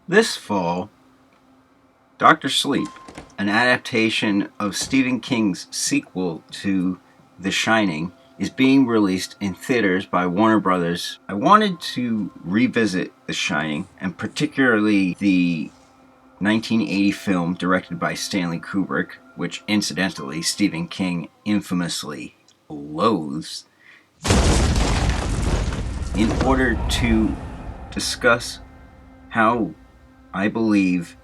This fall, Dr. Sleep, an adaptation of Stephen King's sequel to The Shining, is being released in theaters by Warner Brothers. I wanted to revisit The Shining, and particularly the 1980 film directed by Stanley Kubrick, which incidentally Stephen King infamously loathes, in order to discuss how I believe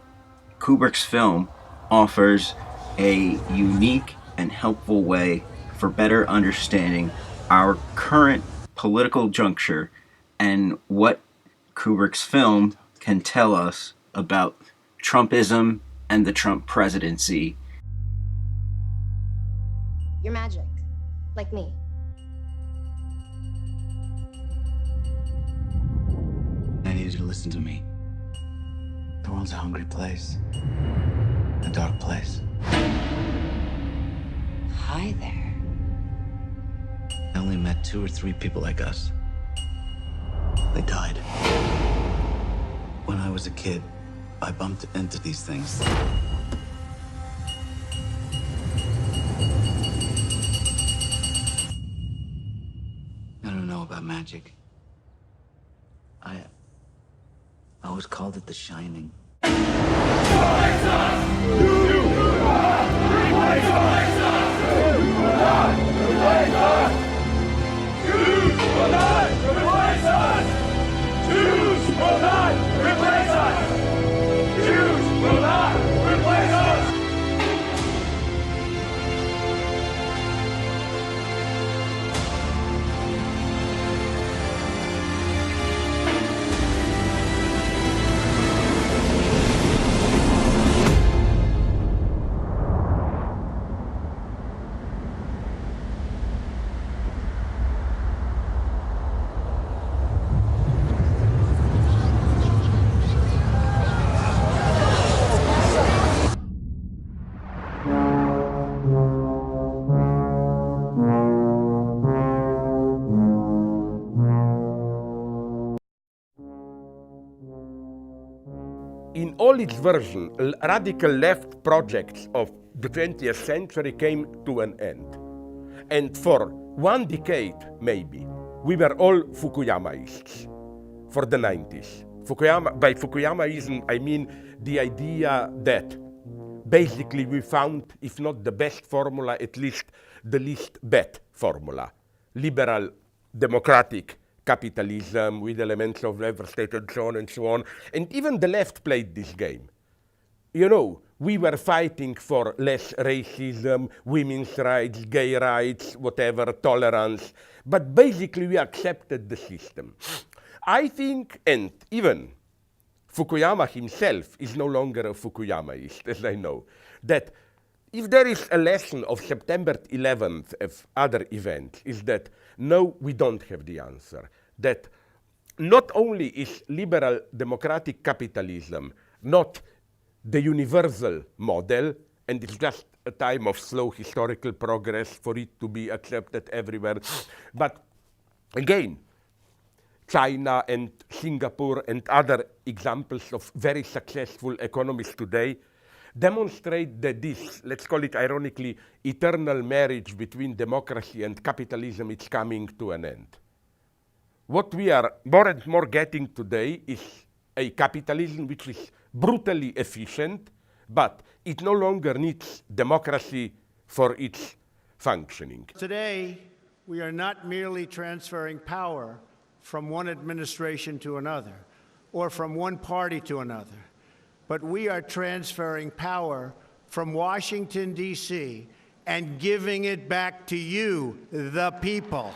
Kubrick's film offers a unique and helpful way for better understanding our current political juncture and what Kubrick's film can tell us about Trumpism and the Trump presidency. You're magic, like me. I need you to listen to me. The world's a hungry place. A dark place. Hi there. I only met 2 or 3 people like us. They died. When I was a kid, I bumped into these things. I don't know about magic. I always called it The Shining. In all its versions, radical left projects of the 20th century came to an end. And for 1 decade, maybe, we were all Fukuyamaists for the 90s. By Fukuyamaism, I mean the idea that basically we found, if not the best formula, at least the least bad formula. Liberal, democratic capitalism with elements of welfare state and so on and so on. And even the left played this game. You know, we were fighting for less racism, women's rights, gay rights, whatever, tolerance. But basically we accepted the system. I think, and even Fukuyama himself is no longer a Fukuyamaist, as I know, that if there is a lesson of September 11th of other events, is that no, we don't have the answer. That not only is liberal democratic capitalism not the universal model, and it's just a time of slow historical progress for it to be accepted everywhere, but again, China and Singapore and other examples of very successful economies today demonstrate that this, let's call it ironically, eternal marriage between democracy and capitalism is coming to an end. What we are more and more getting today is a capitalism which is brutally efficient, but it no longer needs democracy for its functioning. Today, we are not merely transferring power from one administration to another, or from one party to another, but we are transferring power from Washington, D.C., and giving it back to you, the people.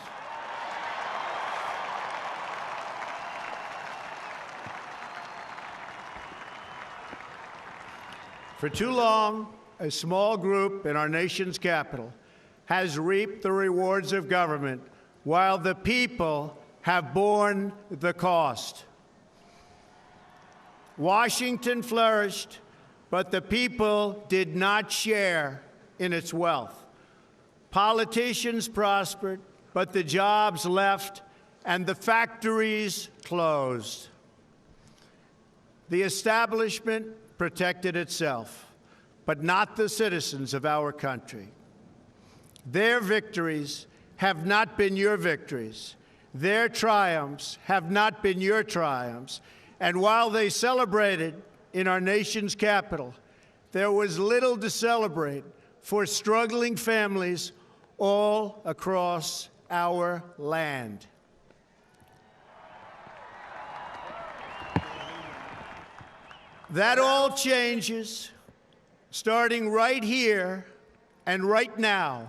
For too long, a small group in our nation's capital has reaped the rewards of government while the people have borne the cost. Washington flourished, but the people did not share in its wealth. Politicians prospered, but the jobs left and the factories closed. The establishment protected itself, but not the citizens of our country. Their victories have not been your victories. Their triumphs have not been your triumphs. And while they celebrated in our nation's capital, there was little to celebrate for struggling families all across our land. That all changes starting right here and right now,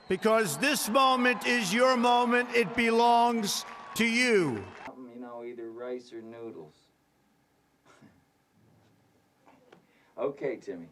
because this moment is your moment. It belongs to you. You know, either rice or noodles. Okay, Timmy.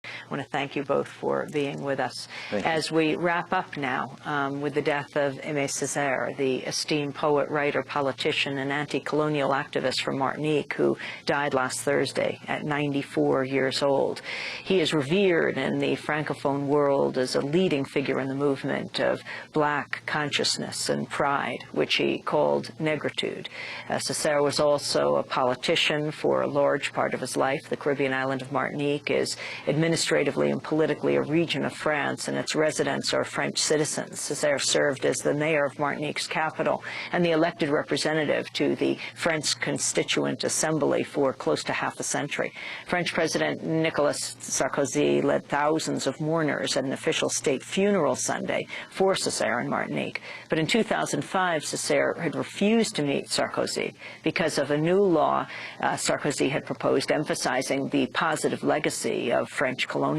I want to thank you both for being with us. As we wrap up now with the death of Aimé Césaire, the esteemed poet, writer, politician, and anti-colonial activist from Martinique, who died last Thursday at 94 years old. He is revered in the Francophone world as a leading figure in the movement of black consciousness and pride, which he called negritude. Césaire was also a politician for a large part of his life. The Caribbean island of Martinique is administratively and politically a region of France, and its residents are French citizens. Césaire served as the mayor of Martinique's capital and the elected representative to the French Constituent Assembly for close to half a century. French President Nicolas Sarkozy led thousands of mourners at an official state funeral Sunday for Césaire in Martinique. But in 2005, Césaire had refused to meet Sarkozy because of a new law Sarkozy had proposed emphasizing the positive legacy of French colonialism.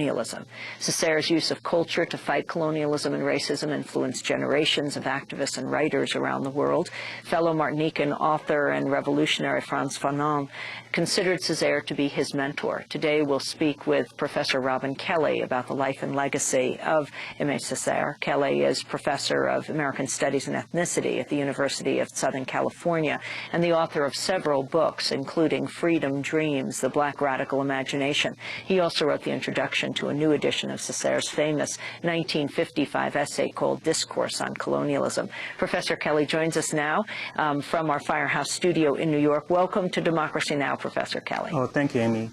Césaire's use of culture to fight colonialism and racism influenced generations of activists and writers around the world. Fellow Martinican author and revolutionary Frantz Fanon considered Césaire to be his mentor. Today we'll speak with Professor Robin Kelly about the life and legacy of Aimé Césaire. Kelly is Professor of American Studies and Ethnicity at the University of Southern California and the author of several books, including Freedom Dreams, The Black Radical Imagination. He also wrote the introduction to a new edition of Césaire's famous 1955 essay called Discourse on Colonialism. Professor Kelly joins us now from our Firehouse studio in New York. Welcome to Democracy Now!, Professor Kelly. Oh, thank you, Amy.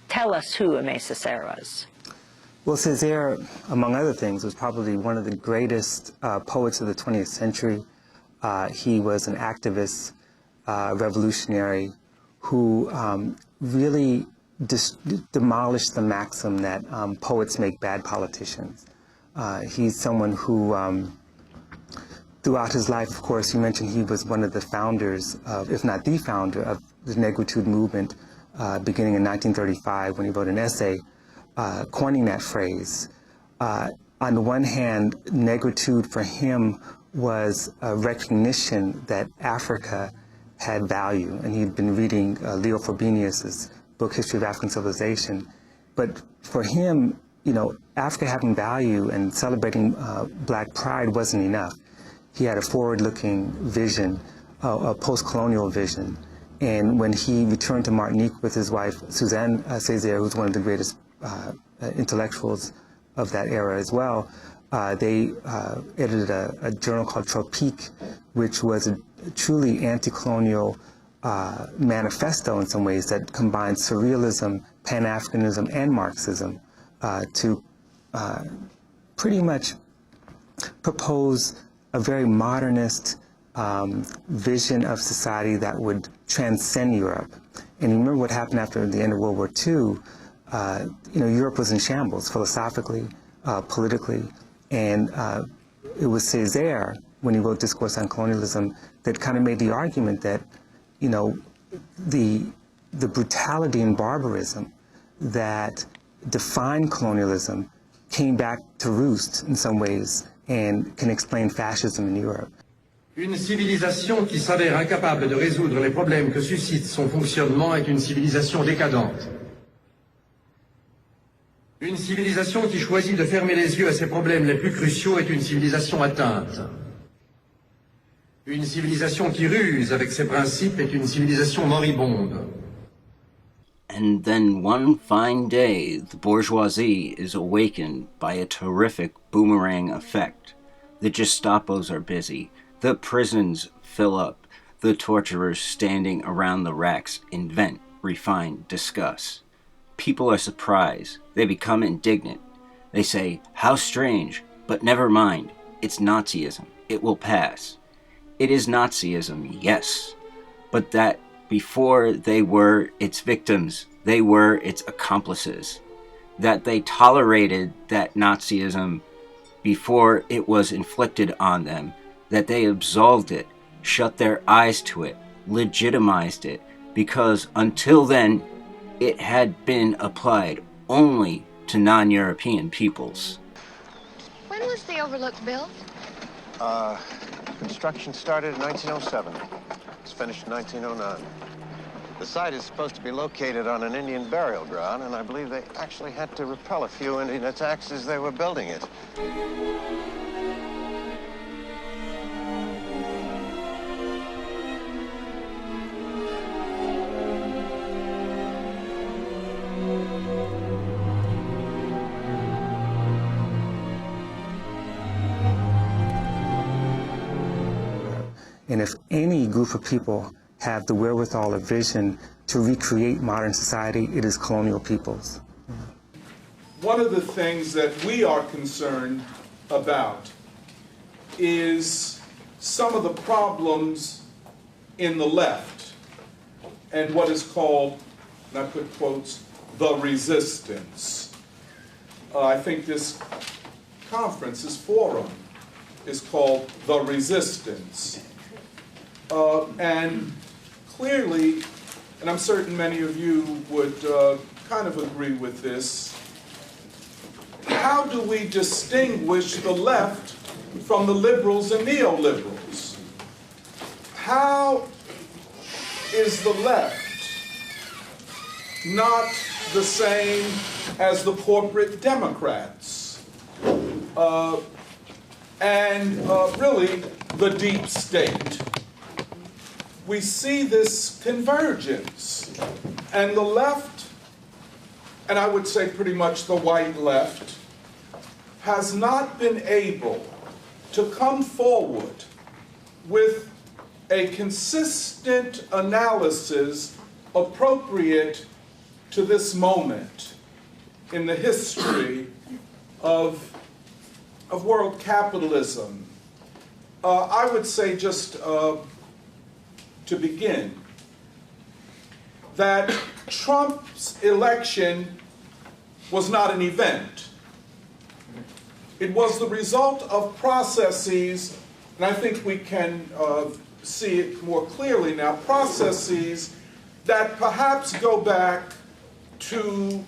Tell us who Aimé Césaire was. Well, Césaire, among other things, was probably one of the greatest poets of the 20th century. He was an activist, revolutionary, who really demolished the maxim that poets make bad politicians. He's someone who, throughout his life, of course, you mentioned he was one of the founders of, if not the founder, of the negritude movement, beginning in 1935 when he wrote an essay coining that phrase. On the one hand, negritude for him was a recognition that Africa had value, and he'd been reading Leo Frobenius's book, History of African Civilization. But for him, you know, Africa having value and celebrating black pride wasn't enough. He had a forward-looking vision, a post-colonial vision. And when he returned to Martinique with his wife, Suzanne Césaire, who's one of the greatest intellectuals of that era as well, they edited a journal called Tropique, which was a truly anti-colonial manifesto in some ways that combined surrealism, Pan-Africanism, and Marxism to pretty much propose a very modernist vision of society that would transcend Europe. And you remember what happened after the end of World War II. You know, Europe was in shambles philosophically, politically, and it was Césaire, when he wrote Discourse on Colonialism, that kind of made the argument that, you know, the brutality and barbarism that defined colonialism came back to roost in some ways and can explain fascism in Europe. Une civilisation qui s'avère incapable de résoudre les problèmes que suscite son fonctionnement est une civilisation décadente. Une civilisation qui choisit de fermer les yeux à ses problèmes les plus cruciaux est une civilisation atteinte. Une civilisation qui ruse avec ses principes est une civilisation moribonde. And then one fine day, the bourgeoisie is awakened by a terrific boomerang effect. The Gestapos are busy. The prisons fill up. The torturers standing around the racks invent, refine, discuss. People are surprised. They become indignant. They say, "How strange, but never mind. It's Nazism. It will pass." It is Nazism, yes, but that before they were its victims, they were its accomplices. That they tolerated that Nazism before it was inflicted on them, that they absolved it, shut their eyes to it, legitimized it, because until then it had been applied only to non-European peoples. When was the Overlook built? Construction started in 1907. It's finished in 1909. The site is supposed to be located on an Indian burial ground, and I believe they actually had to repel a few Indian attacks as they were building it. And if any group of people have the wherewithal or vision to recreate modern society, it is colonial peoples. One of the things that we are concerned about is some of the problems in the left and what is called, and I put quotes, the resistance. I think this conference, this forum, is called The Resistance. And clearly, and I'm certain many of you would kind of agree with this, how do we distinguish the left from the liberals and neoliberals? How is the left not the same as the corporate Democrats and really the deep state? We see this convergence, and the left, and I would say pretty much the white left, has not been able to come forward with a consistent analysis appropriate to this moment in the history of world capitalism. I would say just to begin, that Trump's election was not an event. It was the result of processes, and I think we can see it more clearly now, processes that perhaps go back to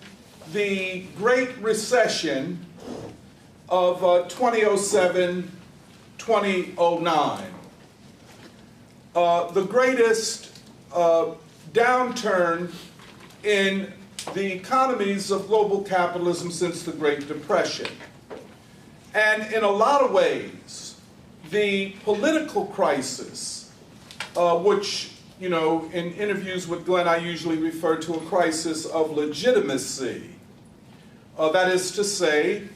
the Great Recession of 2007, 2009. The greatest downturn in the economies of global capitalism since the Great Depression. And in a lot of ways, the political crisis, which, you know, in interviews with Glenn, I usually refer to a crisis of legitimacy. That is to say,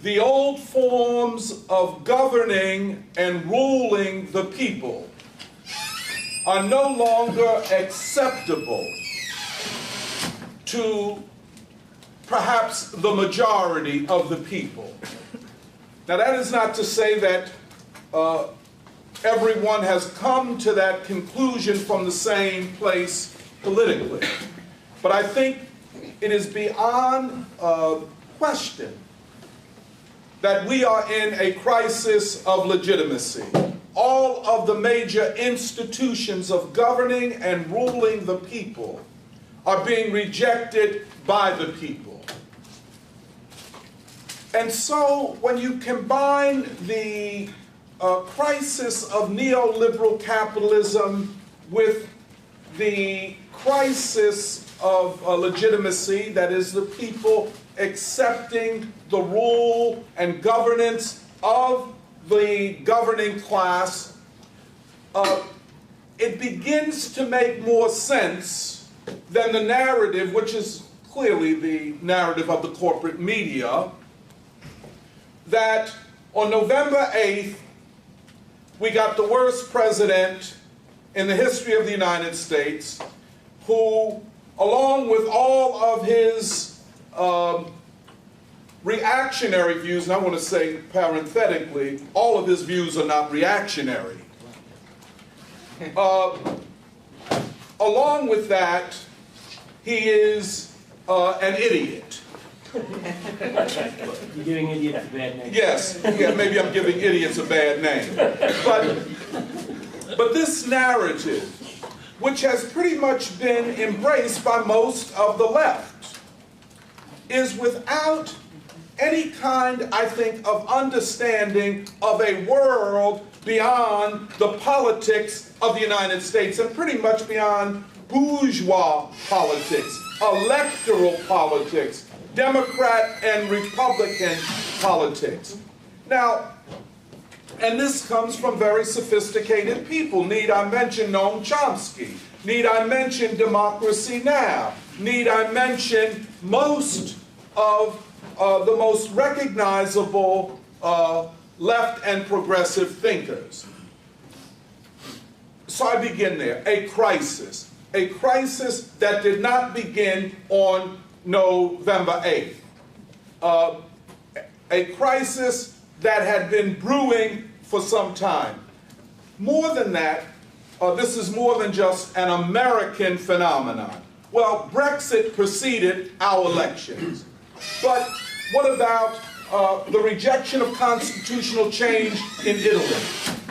the old forms of governing and ruling the people are no longer acceptable to perhaps the majority of the people. Now, that is not to say that everyone has come to that conclusion from the same place politically. But I think it is beyond question that we are in a crisis of legitimacy. All of the major institutions of governing and ruling the people are being rejected by the people. And so when you combine the crisis of neoliberal capitalism with the crisis of legitimacy, that is the people accepting the rule and governance of the governing class, it begins to make more sense than the narrative, which is clearly the narrative of the corporate media, that on November 8th, we got the worst president in the history of the United States who, along with all of his reactionary views, and I want to say parenthetically, all of his views are not reactionary. Along with that, he is an idiot. You're giving idiots a bad name. Yes, yeah, maybe I'm giving idiots a bad name. But this narrative, which has pretty much been embraced by most of the left, is without any kind, I think, of understanding of a world beyond the politics of the United States and pretty much beyond bourgeois politics, electoral politics, Democrat and Republican politics. Now, and this comes from very sophisticated people. Need I mention Noam Chomsky? Need I mention Democracy Now? Need I mention most of the most recognizable left and progressive thinkers? So I begin there. A crisis that did not begin on November 8th. A crisis that had been brewing for some time. More than that, this is more than just an American phenomenon. Well, Brexit preceded our elections. But what about the rejection of constitutional change in Italy?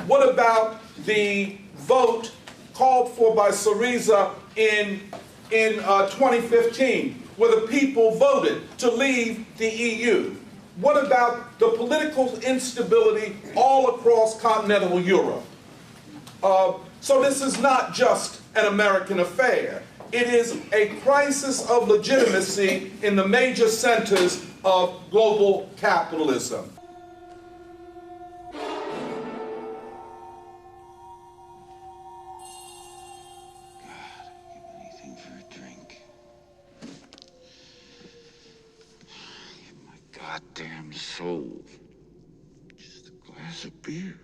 What about the vote called for by Syriza in 2015, where the people voted to leave the EU? What about the political instability all across continental Europe? So this is not just an American affair. It is a crisis of legitimacy in the major centers of global capitalism. Goddamn soul. Just a glass of beer.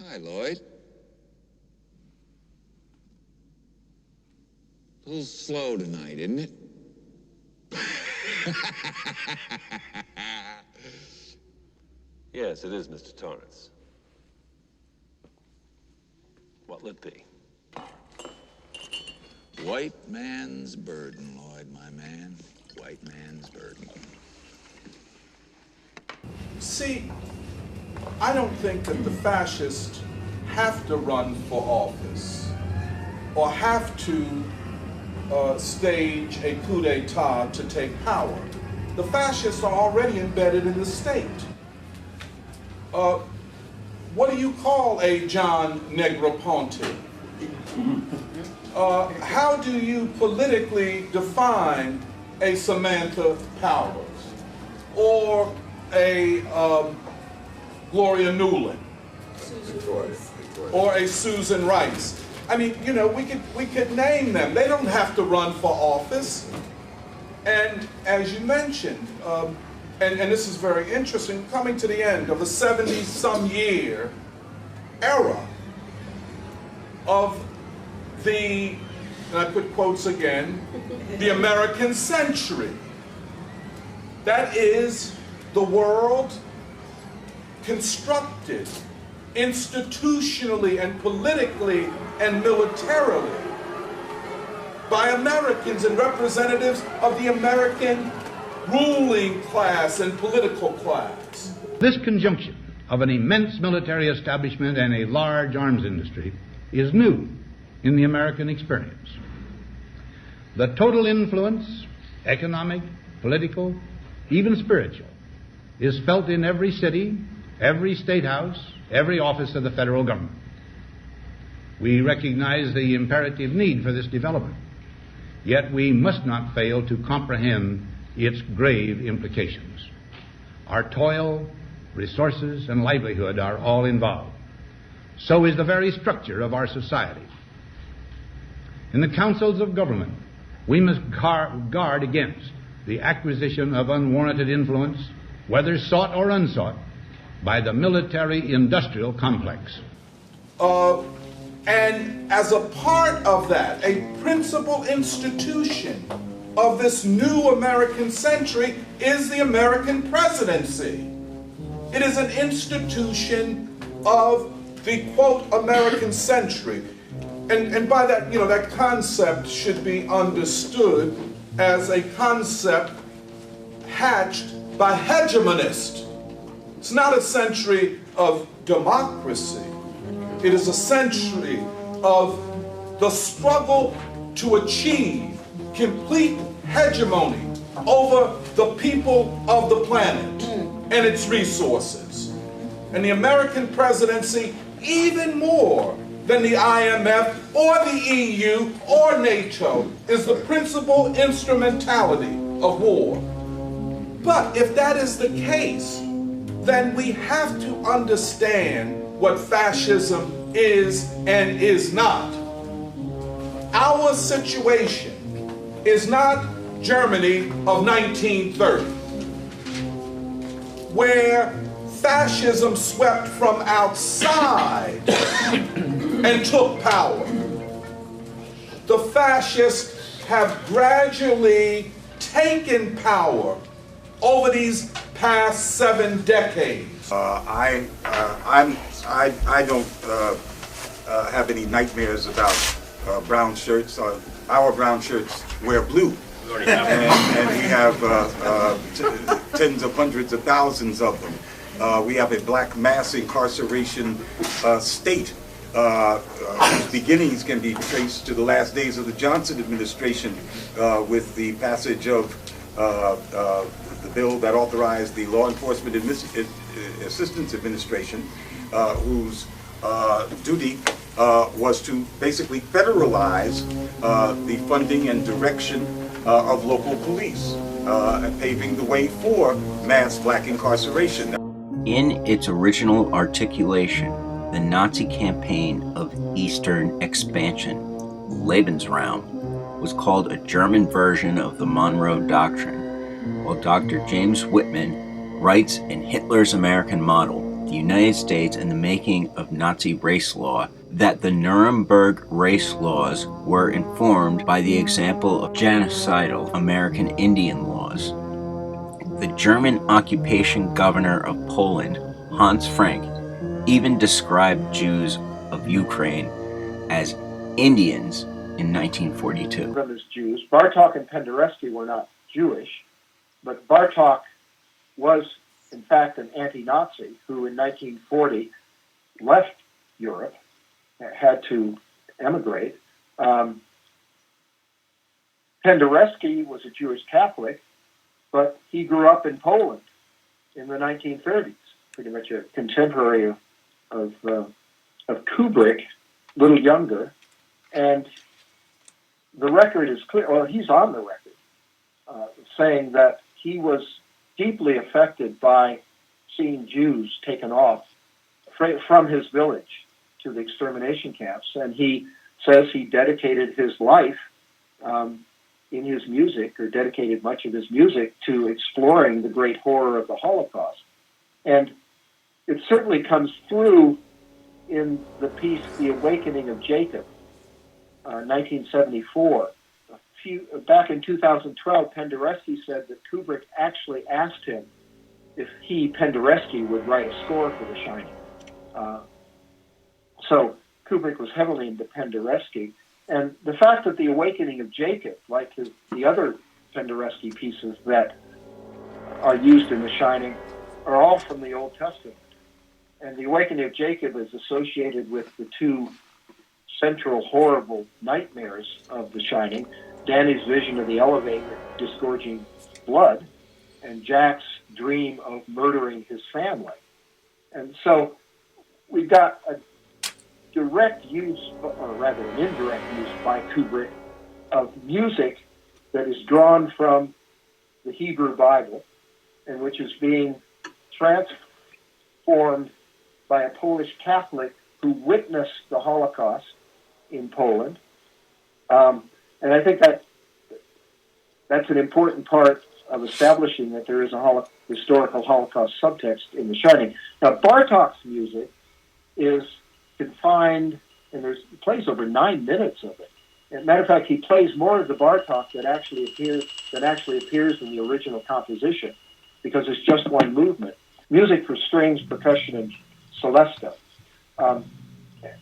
Hi, Lloyd. A little slow tonight, isn't it? Yes, it is, Mr. Torrance. What'll it be? White man's burden, Lloyd, my man. White man's burden. See, I don't think that the fascists have to run for office or have to stage a coup d'etat to take power. The fascists are already embedded in the state. What do you call a John Negroponte? How do you politically define a Samantha Powers or a Gloria Nuland or a Susan Rice? I mean, you know, we could name them. They don't have to run for office. And as you mentioned, and this is very interesting, coming to the end of a 70-some year era of the, and I put quotes again, the American century. That is the world constructed institutionally and politically and militarily by Americans and representatives of the American ruling class and political class. This conjunction of an immense military establishment and a large arms industry is new in the American experience. The total influence, economic, political, even spiritual, is felt in every city, every state house, every office of the federal government. We recognize the imperative need for this development, yet we must not fail to comprehend its grave implications. Our toil, resources, and livelihood are all involved. so is the very structure of our society. In the councils of government, we must guard against the acquisition of unwarranted influence, whether sought or unsought, by the military-industrial complex. And as a part of that, a principal institution of this new American century is the American presidency. It is an institution of the, quote, American century. And by that, you know, that concept should be understood as a concept hatched by hegemonists. It's not a century of democracy. It is a century of the struggle to achieve complete hegemony over the people of the planet and its resources. And the American presidency, even more than the IMF or the EU or NATO, is the principal instrumentality of war. But if that is the case, then we have to understand what fascism is and is not. Our situation is not Germany of 1930, where fascism swept from outside and took power. The fascists have gradually taken power over these past 7 decades. I don't have any nightmares about brown shirts. Our brown shirts wear blue. And we have tens of hundreds of thousands of them. We have a black mass incarceration state whose beginnings can be traced to the last days of the Johnson administration with the passage of the bill that authorized the Law Enforcement Assistance Administration, whose duty was to basically federalize the funding and direction of local police, and paving the way for mass black incarceration. In its original articulation, the Nazi campaign of Eastern expansion, Lebensraum, was called a German version of the Monroe Doctrine, while Dr. James Whitman writes in Hitler's American Model, the United States and the Making of Nazi Race Law, that the Nuremberg race laws were informed by the example of genocidal American Indian laws. The German occupation governor of Poland, Hans Frank, even described Jews of Ukraine as Indians in 1942. Them as Jews. Bartok and Penderecki were not Jewish, but Bartok was, in fact, an anti-Nazi who in 1940 left Europe, had to emigrate. Penderecki was a Jewish Catholic, but he grew up in Poland in the 1930s, pretty much a contemporary of Kubrick, a little younger. And the record is clear, well, he's on the record, saying that he was deeply affected by seeing Jews taken off from his village to the extermination camps. And he says he dedicated his life in his music, or dedicated much of his music, to exploring the great horror of the Holocaust. And it certainly comes through in the piece, The Awakening of Jacob, 1974. Back in 2012, Penderecki said that Kubrick actually asked him if he, Penderecki, would write a score for The Shining. So Kubrick was heavily into Penderecki. And the fact that The Awakening of Jacob, like the other Penderecki pieces that are used in The Shining, are all from the Old Testament. And The Awakening of Jacob is associated with the two central horrible nightmares of The Shining, Danny's vision of the elevator disgorging blood, and Jack's dream of murdering his family. And so we've got a direct use, or rather an indirect use by Kubrick, of music that is drawn from the Hebrew Bible and which is being transformed by a Polish Catholic who witnessed the Holocaust in Poland. And I think that's an important part of establishing that there is a historical Holocaust subtext in The Shining. Now, Bartok's music is confined, and he plays over 9 minutes of it. As a matter of fact, he plays more of the Bartok that actually appears in the original composition, because it's just one movement. Music for strings, percussion, and celesta.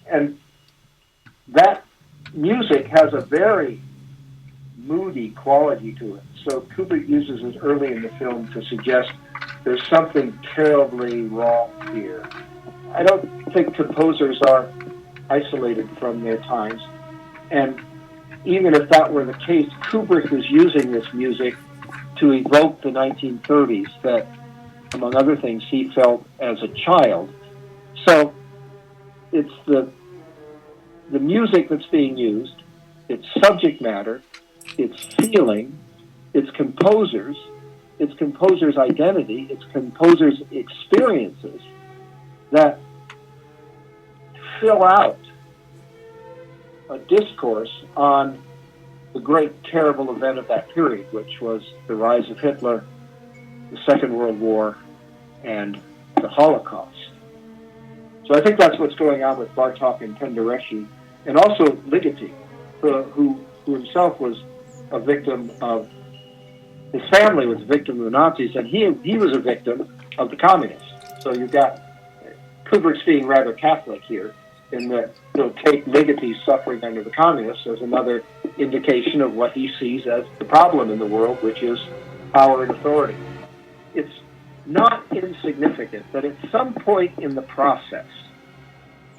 And that music has a very moody quality to it. So Kubrick uses it early in the film to suggest there's something terribly wrong here. I don't think composers are isolated from their times. And even if that were the case, Kubrick was using this music to evoke the 1930s that, among other things, he felt as a child. So it's the music that's being used, its subject matter, its feeling, its composer's identity, its composer's experiences that fill out a discourse on the great terrible event of that period, which was the rise of Hitler, the Second World War, and the Holocaust. So I think that's what's going on with Bartok and Penderecki, and also Ligeti, who himself was a victim of, his family was a victim of the Nazis, and he was a victim of the communists. So you've got Kubrick's being rather Catholic here, in that he'll take Ligeti's suffering under the communists as another indication of what he sees as the problem in the world, which is power and authority. It's not insignificant that at some point in the process,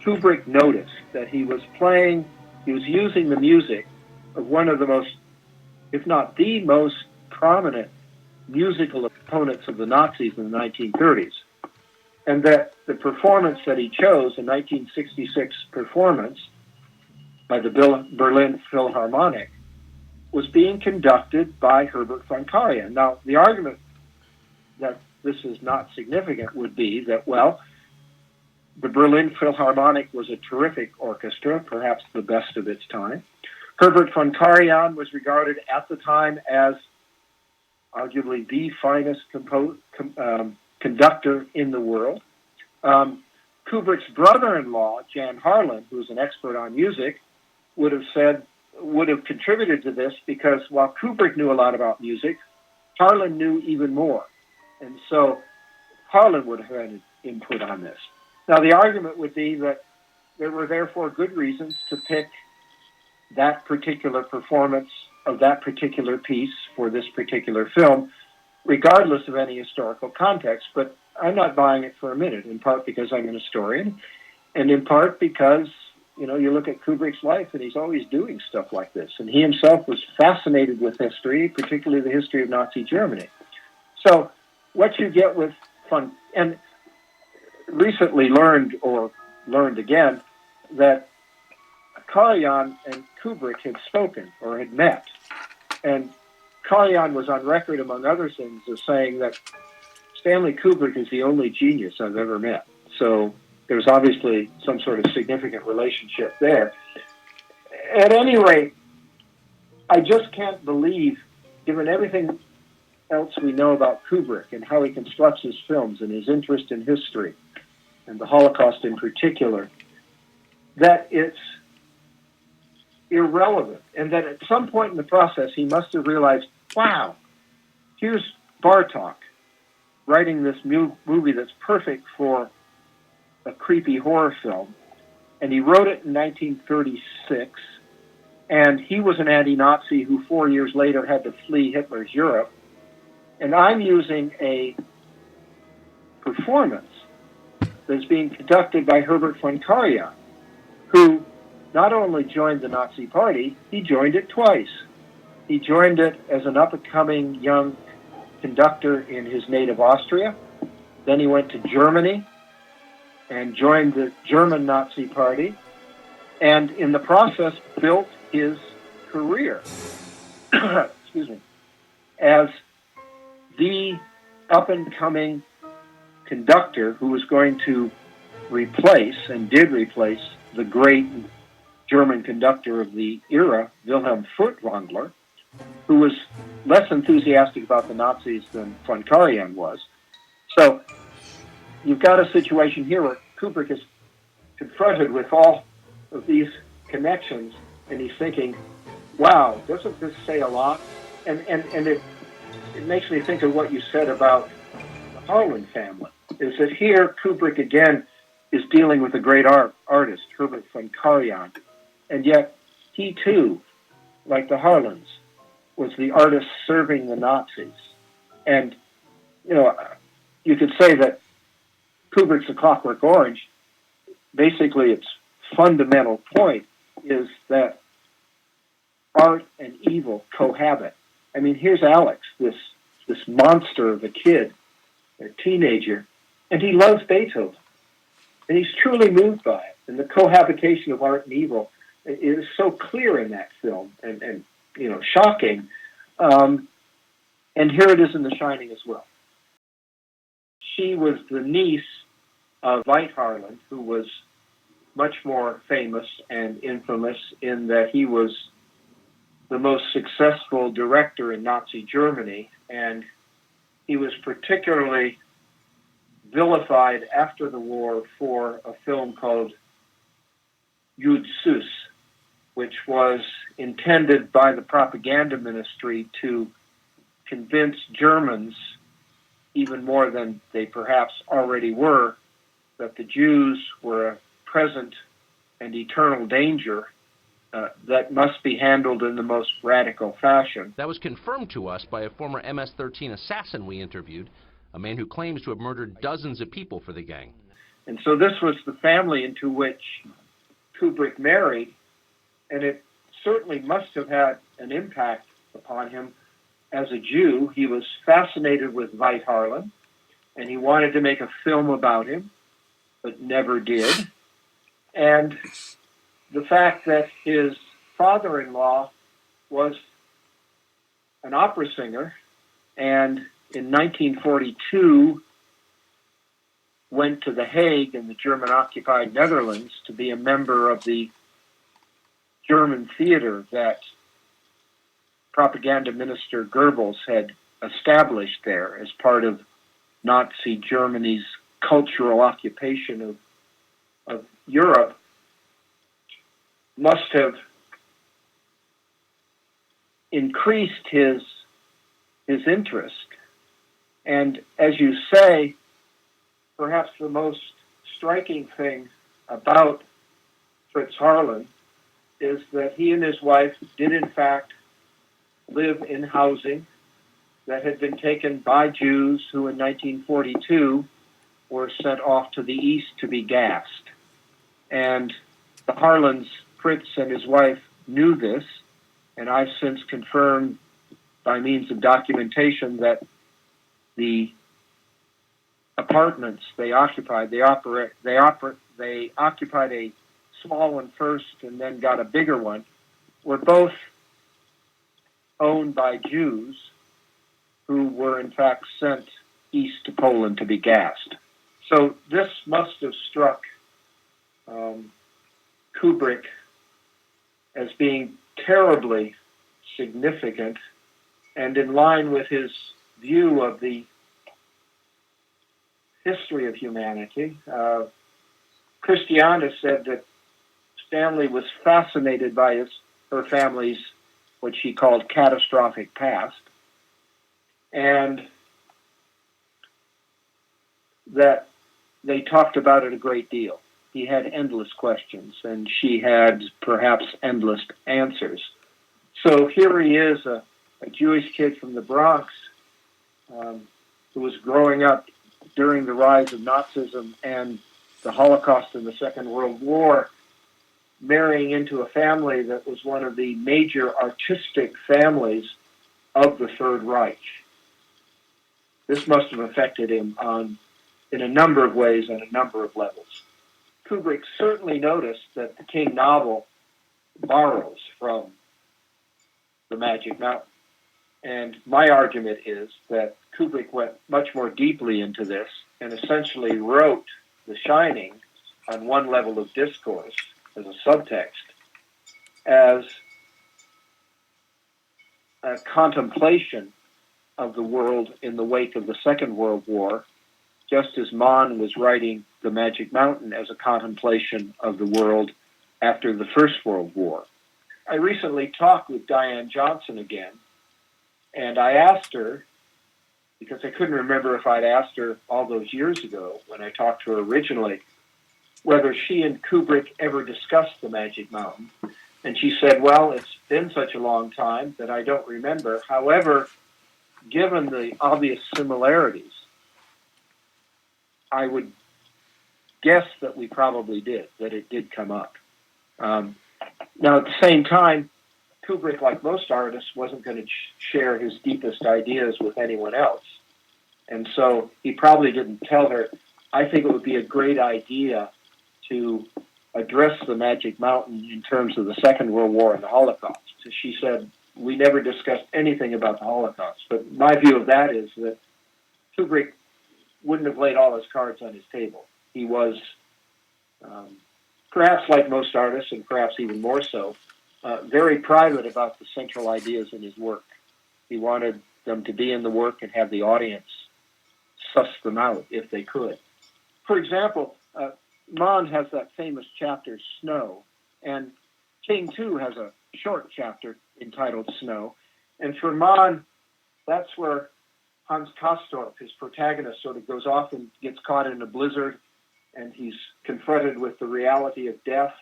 Kubrick noticed that he was using the music of one of the most, if not the most prominent musical opponents of the Nazis in the 1930s. And that the performance that he chose, the 1966 performance by the Berlin Philharmonic, was being conducted by Herbert von Karajan. Now, the argument that this is not significant would be that, well, the Berlin Philharmonic was a terrific orchestra, perhaps the best of its time. Herbert von Karajan was regarded at the time as arguably the finest conductor in the world. Kubrick's brother-in-law, Jan Harlan, who was an expert on music, would have contributed to this, because while Kubrick knew a lot about music, Harlan knew even more. And so Harlan would have had an input on this. Now, the argument would be that there were therefore good reasons to pick that particular performance of that particular piece for this particular film, regardless of any historical context. But I'm not buying it for a minute, in part because I'm an historian, and in part because, you look at Kubrick's life and he's always doing stuff like this. And he himself was fascinated with history, particularly the history of Nazi Germany. So what you get with and recently learned again that Karajan and Kubrick had spoken or had met. And Karajan was on record, among other things, as saying that Stanley Kubrick is the only genius I've ever met. So there's obviously some sort of significant relationship there. At any rate, I just can't believe, given everything else we know about Kubrick and how he constructs his films and his interest in history, and the Holocaust in particular, that it's irrelevant, and that at some point in the process he must have realized, wow, here's Bartok writing this movie that's perfect for a creepy horror film, and he wrote it in 1936, and he was an anti-Nazi who 4 years later had to flee Hitler's Europe, and I'm using a performance that's being conducted by Herbert von Karajan, who not only joined the Nazi Party, he joined it twice. He joined it as an up-and-coming young conductor in his native Austria. Then he went to Germany and joined the German Nazi Party, and in the process built his career excuse me, as the up-and-coming conductor who was going to replace, and did replace, the great German conductor of the era, Wilhelm Furtwängler, who was less enthusiastic about the Nazis than von Karajan was. So you've got a situation here where Kubrick is confronted with all of these connections, and he's thinking, wow, doesn't this say a lot? And it makes me think of what you said about the Harlan family, is that here Kubrick again is dealing with a great artist, Herbert von Karajan, and yet he too, like the Harlans, was the artist serving the Nazis. And, you know, you could say that Kubrick's A Clockwork Orange, basically its fundamental point is that art and evil cohabit. I mean, here's Alex, this monster of a kid, a teenager, and he loves Beethoven. And he's truly moved by it. And the cohabitation of art and evil is so clear in that film and you know, shocking. And here it is in The Shining as well. She was the niece of Veit Harlan, who was much more famous and infamous in that he was the most successful director in Nazi Germany, and he was particularly vilified after the war for a film called Jud Süß, which was intended by the propaganda ministry to convince Germans, even more than they perhaps already were, that the Jews were a present and eternal danger that must be handled in the most radical fashion. That was confirmed to us by a former MS-13 assassin we interviewed, a man who claims to have murdered dozens of people for the gang. And so this was the family into which Kubrick married, and it certainly must have had an impact upon him as a Jew. He was fascinated with Veit Harlan, and he wanted to make a film about him, but never did. And the fact that his father-in-law was an opera singer, and in 1942 went to The Hague in the German-occupied Netherlands to be a member of the German theater that propaganda minister Goebbels had established there as part of Nazi Germany's cultural occupation of Europe, must have increased his interest. And as you say, perhaps the most striking thing about Fritz Harlan is that he and his wife did in fact live in housing that had been taken by Jews who in 1942 were sent off to the east to be gassed. And the Harlans, Fritz and his wife, knew this, and I've since confirmed by means of documentation that the apartments they occupied, they occupied a small one first and then got a bigger one, were both owned by Jews who were in fact sent east to Poland to be gassed. So this must have struck Kubrick as being terribly significant and in line with his view of the history of humanity. Christiana said that Stanley was fascinated by her family's, what she called, catastrophic past, and that they talked about it a great deal. He had endless questions, and she had perhaps endless answers. So here he is, a Jewish kid from the Bronx who was growing up during the rise of Nazism and the Holocaust and the Second World War, marrying into a family that was one of the major artistic families of the Third Reich. This must have affected him in a number of ways, on a number of levels. Kubrick certainly noticed that the King novel borrows from The Magic Mountain. And my argument is that Kubrick went much more deeply into this and essentially wrote The Shining on one level of discourse, as a subtext, as a contemplation of the world in the wake of the Second World War, just as Mann was writing The Magic Mountain as a contemplation of the world after the First World War. I recently talked with Diane Johnson again, and I asked her, because I couldn't remember if I'd asked her all those years ago when I talked to her originally, whether she and Kubrick ever discussed The Magic Mountain. And she said, well, it's been such a long time that I don't remember. However, given the obvious similarities, I would guess that we probably did, that it did come up. Now, at the same time, Kubrick, like most artists, wasn't going to share his deepest ideas with anyone else. And so he probably didn't tell her, I think it would be a great idea to address the Magic Mountain in terms of the Second World War and the Holocaust. So she said, we never discussed anything about the Holocaust. But my view of that is that Kubrick wouldn't have laid all his cards on his table. He was, perhaps like most artists, and perhaps even more so, very private about the central ideas in his work. He wanted them to be in the work and have the audience suss them out if they could. For example, Mann has that famous chapter, Snow, and King, too, has a short chapter entitled Snow. And for Mann, that's where Hans Castorp, his protagonist, sort of goes off and gets caught in a blizzard, and he's confronted with the reality of death,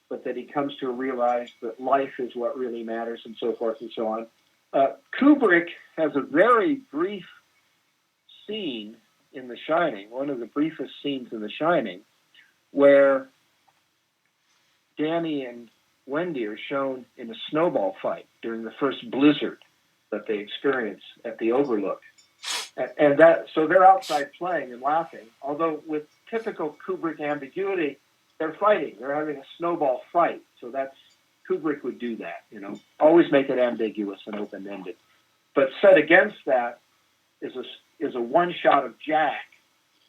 but that he comes to realize that life is what really matters, and so forth and so on. Kubrick has a very brief scene in The Shining, one of the briefest scenes in The Shining, where Danny and Wendy are shown in a snowball fight during the first blizzard that they experience at the Overlook. And that, so they're outside playing and laughing, although with typical Kubrick ambiguity, they're fighting. They're having a snowball fight. So that's, Kubrick would do that, you know, always make it ambiguous and open-ended. But set against that is a one shot of Jack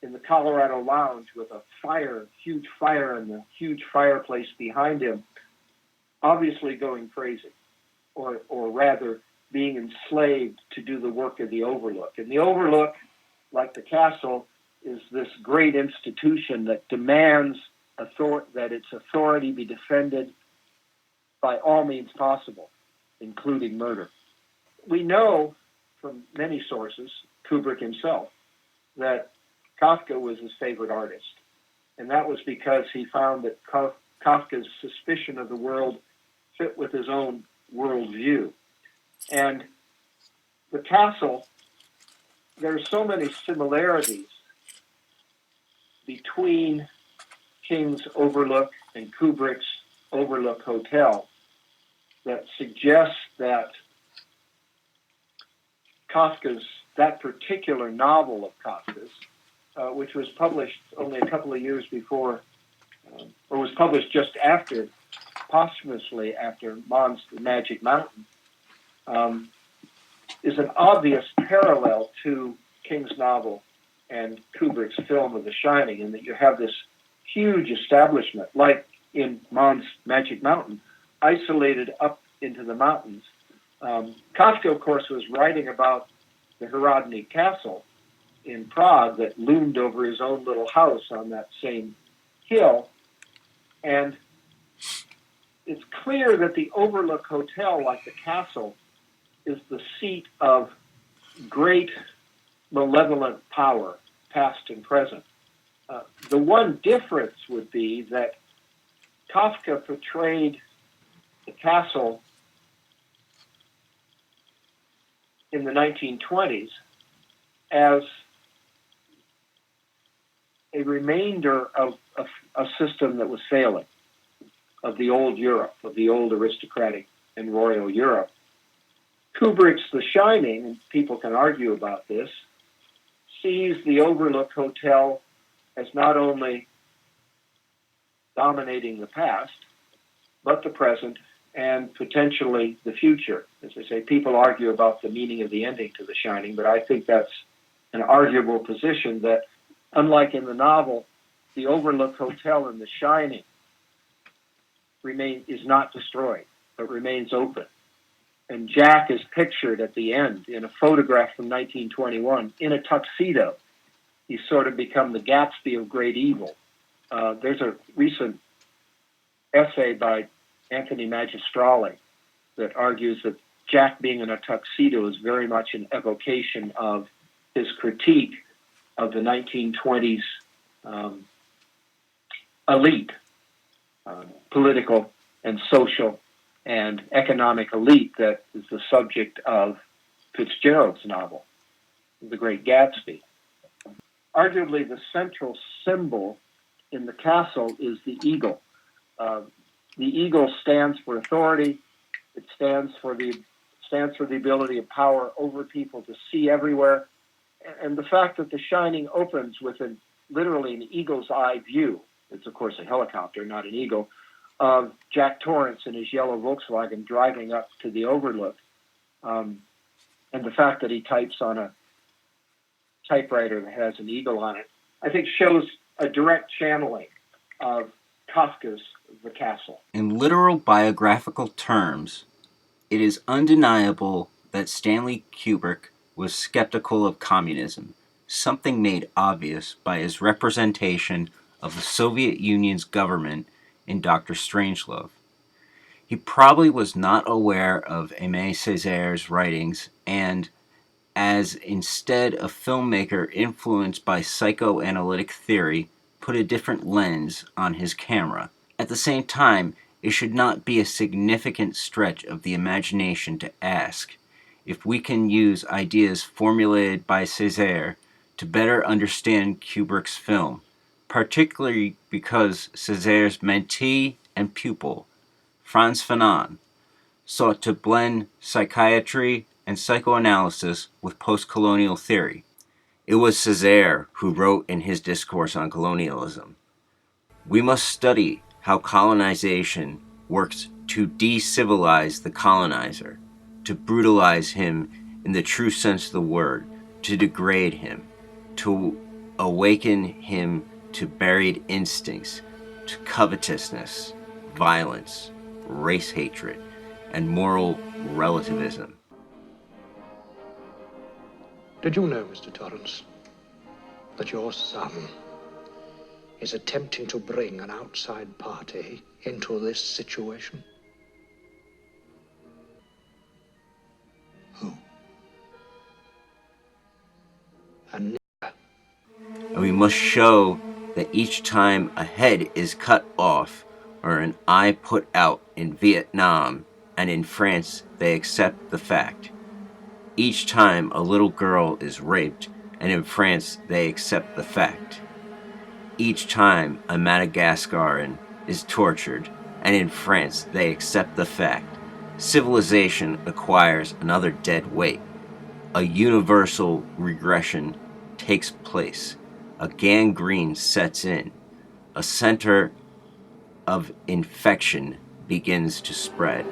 in the Colorado Lounge with a fire, huge fire, and the huge fireplace behind him, obviously going crazy, or rather being enslaved to do the work of the Overlook. And the Overlook, like the castle, is this great institution that demands that its authority be defended by all means possible, including murder. We know from many sources, Kubrick himself, that Kafka was his favorite artist. And that was because he found that Kafka's suspicion of the world fit with his own worldview. And the castle, there are so many similarities between King's Overlook and Kubrick's Overlook Hotel that suggests that Kafka's, that particular novel of Kafka's, which was published only a couple of years before, or was published just after, posthumously after Mann's The Magic Mountain, is an obvious parallel to King's novel and Kubrick's film of The Shining, in that you have this huge establishment, like in Mann's Magic Mountain, isolated up into the mountains. Kafka, of course, was writing about the Hradný Castle in Prague that loomed over his own little house on that same hill. And it's clear that the Overlook Hotel, like the castle, is the seat of great malevolent power, past and present. The one difference would be that Kafka portrayed the castle in the 1920s as a remainder of a system that was failing, of the old Europe, of the old aristocratic and royal Europe. Kubrick's The Shining, and people can argue about this, sees the Overlook Hotel as not only dominating the past, but the present and potentially the future. As I say, people argue about the meaning of the ending to The Shining, but I think that's an arguable position that, unlike in the novel, the Overlook Hotel in The Shining is not destroyed, but remains open. And Jack is pictured at the end in a photograph from 1921 in a tuxedo. He's sort of become the Gatsby of great evil. There's a recent essay by Anthony Magistrale that argues that Jack being in a tuxedo is very much an evocation of his critique of the 1920s elite, political and social and economic elite that is the subject of Fitzgerald's novel, The Great Gatsby. Arguably, the central symbol in the castle is the eagle. The eagle stands for authority. It stands for the ability of power over people to see everywhere. And the fact that The Shining opens with literally an eagle's eye view, it's of course a helicopter, not an eagle, of Jack Torrance in his yellow Volkswagen driving up to the Overlook, and the fact that he types on a typewriter that has an eagle on it, I think shows a direct channeling of Kafka's The Castle. In literal biographical terms, it is undeniable that Stanley Kubrick was skeptical of communism, something made obvious by his representation of the Soviet Union's government in Dr. Strangelove. He probably was not aware of Aimé Césaire's writings, and as instead a filmmaker influenced by psychoanalytic theory, put a different lens on his camera. At the same time, it should not be a significant stretch of the imagination to ask if we can use ideas formulated by Césaire to better understand Kubrick's film, particularly because Césaire's mentee and pupil, Frantz Fanon, sought to blend psychiatry and psychoanalysis with post-colonial theory. It was Césaire who wrote in his discourse on colonialism, "We must study how colonization works to de-civilize the colonizer, to brutalize him in the true sense of the word, to degrade him, to awaken him to buried instincts, to covetousness, violence, race hatred, and moral relativism." Did you know, Mr. Torrance, that your son is attempting to bring an outside party into this situation? Who? A nigger. And we must show that each time a head is cut off or an eye put out in Vietnam and in France, they accept the fact. Each time a little girl is raped, and in France they accept the fact. Each time a Madagascaran is tortured, and in France they accept the fact. Civilization acquires another dead weight. A universal regression takes place. A gangrene sets in. A center of infection begins to spread.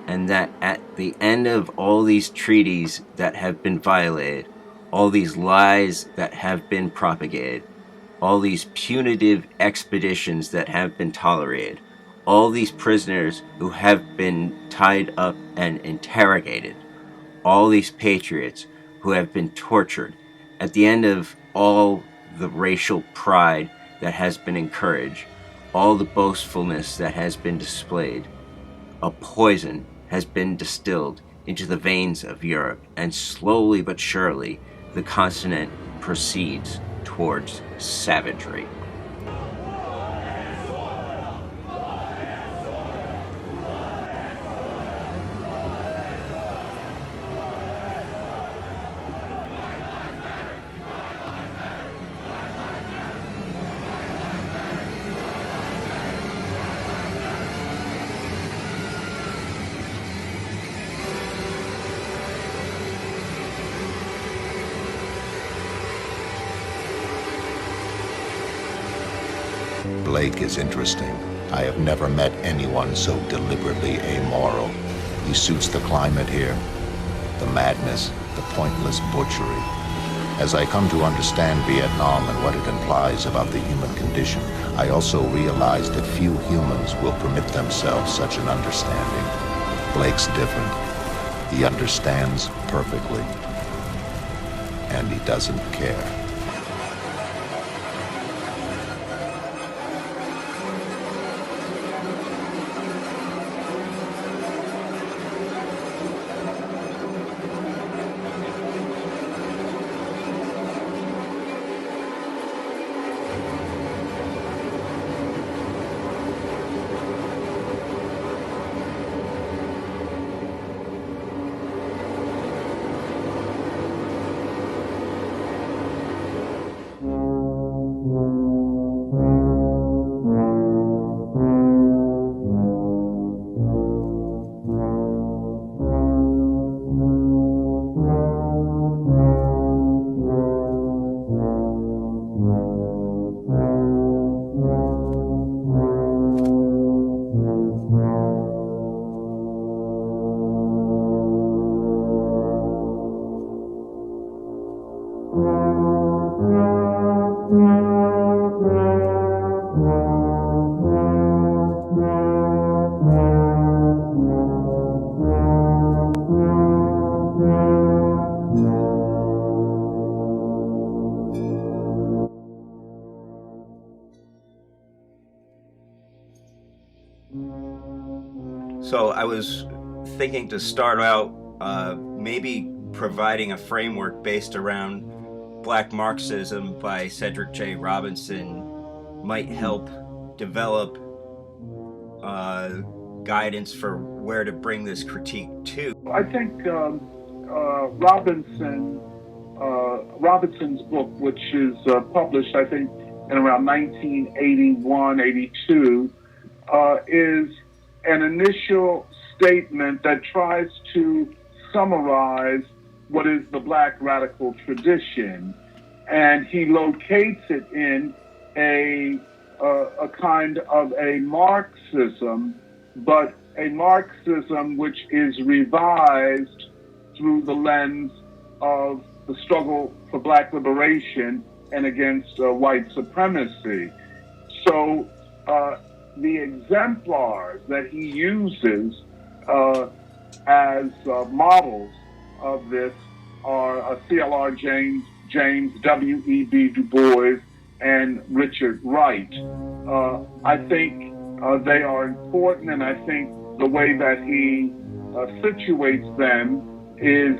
And that at the end of all these treaties that have been violated, all these lies that have been propagated, all these punitive expeditions that have been tolerated, all these prisoners who have been tied up and interrogated, all these patriots who have been tortured, at the end of all the racial pride that has been encouraged, all the boastfulness that has been displayed, a poison has been distilled into the veins of Europe, and slowly but surely the continent proceeds towards savagery. Blake is interesting. I have never met anyone so deliberately amoral. He suits the climate here, the madness, the pointless butchery. As I come to understand Vietnam and what it implies about the human condition, I also realize that few humans will permit themselves such an understanding. Blake's different. He understands perfectly. And he doesn't care. So I was thinking to start out maybe providing a framework based around Black Marxism by Cedric J. Robinson might help develop guidance for where to bring this critique to. I think Robinson's book, which is published, I think, in around 1981, 82, is an initial statement that tries to summarize what is the Black radical tradition, and he locates it in a kind of a Marxism, but a Marxism which is revised through the lens of the struggle for Black liberation and against white supremacy. So the exemplars that he uses as models of this are C.L.R. James, W.E.B. Du Bois, and Richard Wright. I think they are important, and I think the way that he situates them is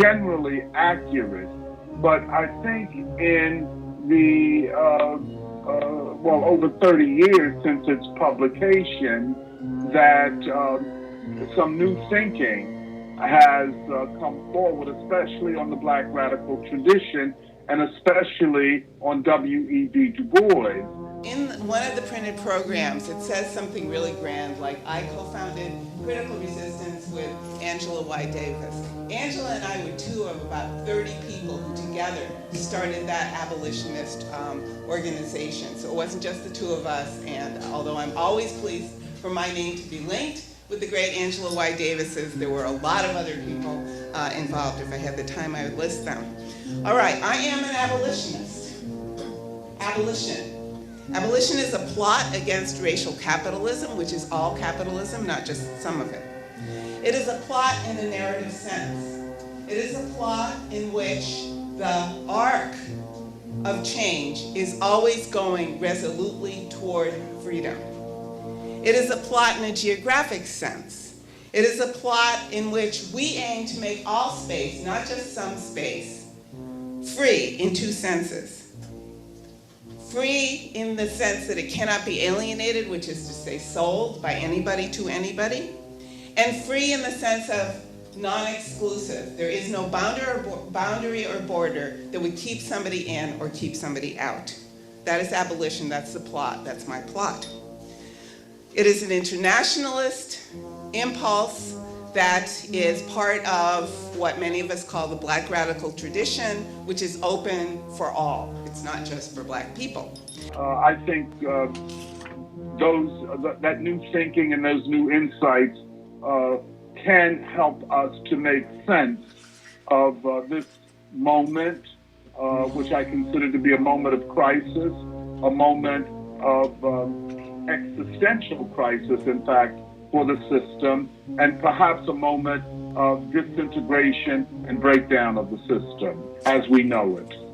generally accurate. But I think in the over 30 years since its publication, that some new thinking has come forward, especially on the Black radical tradition, and especially on W.E.B. Du Bois. In one of the printed programs, it says something really grand, like, I co-founded Critical Resistance with Angela Y. Davis. Angela and I were two of about 30 people who together started that abolitionist organization. So it wasn't just the two of us, and although I'm always pleased for my name to be linked with the great Angela Y. Davis's, there were a lot of other people involved. If I had the time, I would list them. All right, I am an abolitionist. Abolition. Abolition is a plot against racial capitalism, which is all capitalism, not just some of it. It is a plot in a narrative sense. It is a plot in which the arc of change is always going resolutely toward freedom. It is a plot in a geographic sense. It is a plot in which we aim to make all space, not just some space, free in two senses. Free in the sense that it cannot be alienated, which is to say sold by anybody to anybody, and free in the sense of non-exclusive. There is no boundary or border that would keep somebody in or keep somebody out. That is abolition, that's the plot, that's my plot. It is an internationalist impulse that is part of what many of us call the Black radical tradition, which is open for all. It's not just for Black people. I think that new thinking and those new insights can help us to make sense of this moment, which I consider to be a moment of crisis, a moment of existential crisis, in fact, for the system, and perhaps a moment of disintegration and breakdown of the system as we know it.